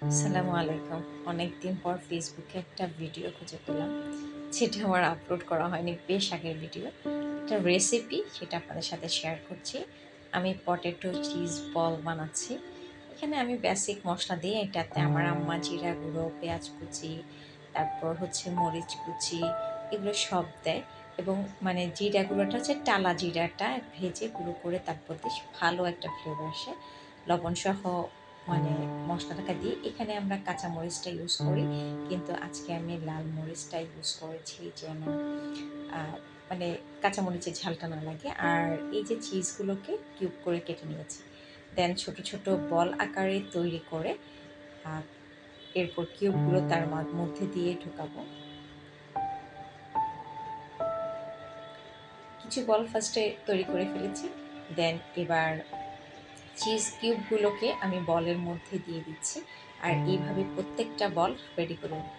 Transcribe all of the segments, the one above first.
আসসালামু আলাইকুম। অনেক দিন পর ফেসবুকে একটা ভিডিও খুঁজে পেলাম। যেটা আমার আপলোড করা হয়নি, বেশ আগের ভিডিও। একটা রেসিপি সেটা আপনাদের সাথে শেয়ার করছি। আমি পটেটো চিজ বল বানাচ্ছি। এখানে আমি বেসিক মসলা দিয়ে এটাতে আমার আম্মা জিরা গুঁড়ো, পেঁয়াজ কুচি, তারপর হচ্ছে মরিচ কুচি এগুলো সব দেয় এবং মানে জিরা গুঁড়োটা হচ্ছে টালা জিরাটা ভেজে গুঁড়ো করে তারপর দিয়ে ভালো একটা ফ্লেভার আসে। লবণসহ মানে মশলাটাকে দিয়ে এখানে আমরা কাঁচা মরিচটা ইউজ করি, কিন্তু আজকে আমি লাল মরিচটা ইউজ করেছি যেন আহ, মানে কাঁচা মরিচের ঝালটা না লাগে। আর এই যে চিজগুলোকে কিউব করে কেটে নিয়েছি, দেন ছোট ছোট বল আকারে তৈরি করে আহ, এরপর কিউবগুলো তার মধ্যে দিয়ে ঢোকাবো। কিছু বল ফার্স্টে তৈরি করে ফেলেছি, দেন এবার চিজ কিউবগুলোকে আমি বলের মধ্যে দিয়ে দিচ্ছি আর এইভাবে প্রত্যেকটা বল রেডি করে নিই।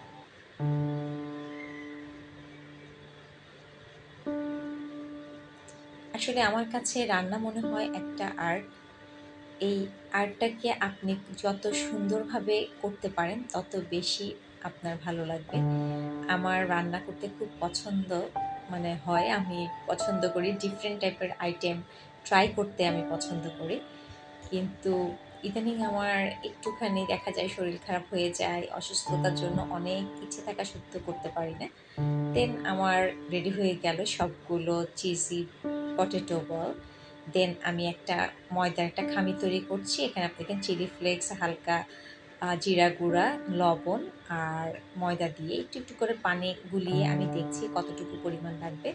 আসলে আমার কাছে রান্না মনে হয় একটা আর্ট। এই আর্টটাকে আপনি যত সুন্দরভাবে করতে পারেন তত বেশি আপনার ভালো লাগবে। আমার রান্না করতে খুব পছন্দ হয়, আমি পছন্দ করি ডিফারেন্ট টাইপের আইটেম ট্রাই করতে, আমি পছন্দ করি। কিন্তু ইদানিং আমার একটুখানি দেখা যায় শরীর খারাপ হয়ে যায়, অসুস্থতার জন্য অনেক ইচ্ছে থাকা সত্ত্বেও করতে পারি না। দেন আমার রেডি হয়ে গেল সবগুলো চিজি পটেটো বল। দেন আমি একটা ময়দার একটা খামি তৈরি করছি। এখানে আপনি দেখেন চিলি ফ্লেক্স, হালকা জিরা গুঁড়া, লবণ আর ময়দা দিয়ে একটু একটু করে পানি গুলিয়ে আমি দেখছি কতটুকু পরিমাণ লাগবে।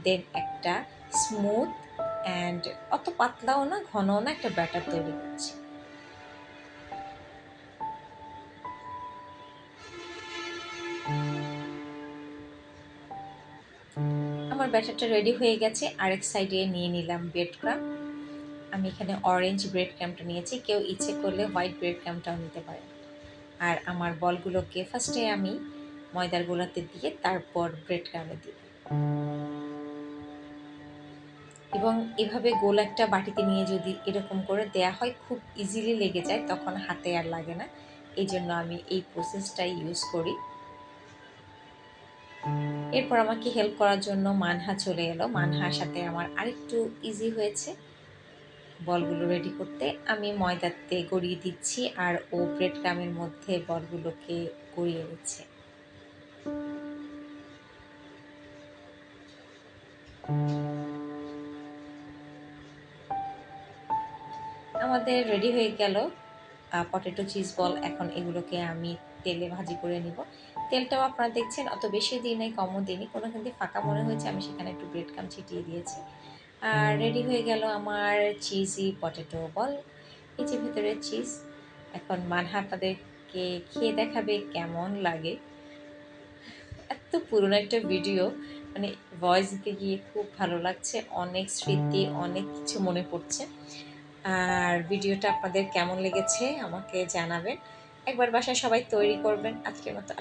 দেন একটা স্মুথ অ্যান্ড অত পাতলাও না ঘনও না একটা ব্যাটার তৈরি করছি। আমার ব্যাটারটা রেডি হয়ে গেছে। আরেক সাইডে নিয়ে নিলাম ব্রেড ক্রাম। আমি এখানে অরেঞ্জ ব্রেড ক্রামটা নিয়েছি, কেউ ইচ্ছে করলে হোয়াইট ব্রেড ক্রামটাও নিতে পারেন। আর আমার বলগুলোকে ফার্স্টে আমি ময়দার গোলাতে দিয়ে তারপর ব্রেড ক্রামে দিই এবং এভাবে গোল একটা বাটিতে নিয়ে যদি এরকম করে দেয়া হয় খুব ইজিলি লেগে যায়, তখন হাতে আর লাগে না। এই জন্য আমি এই প্রসেসটাই ইউজ করি। এরপর আমাকে হেল্প করার জন্য মানহা চলে এলো। মানহার সাথে আমার আরেকটু ইজি হয়েছে বলগুলো রেডি করতে। আমি ময়দাতে গড়িয়ে দিচ্ছি আর ও ব্রেড ক্রামের মধ্যে বলগুলোকে গড়িয়ে নিচ্ছে। আমাদের রেডি হয়ে গেল পটেটো চিজ বল। এখন এগুলোকে আমি তেলে ভাজি করে নিব। তেলটাও আপনারা দেখছেন অত বেশি দিই নাই, কমও দিইনি, কোনো কিন্তু ফাঁকা মনে হয়েছে আমি সেখানে একটু ব্রেড ক্রাম ছিটিয়ে দিয়েছি। আর রেডি হয়ে গেল আমার চিজি পটেটো বল। এই যে ভেতরে চিজ। এখন মানহা আপনাদেরকে খেয়ে দেখাবে কেমন লাগে। এত পুরনো একটা ভিডিও, মানে ভয়েস দিতে গিয়ে খুব ভালো লাগছে, অনেক স্মৃতি অনেক কিছু মনে পড়ছে। আর ভিডিওটা আপনাদের কেমন লেগেছে আমাকে জানাবেন। একবার বাসায় সবাই তৈরি করবেন। আজকের মতো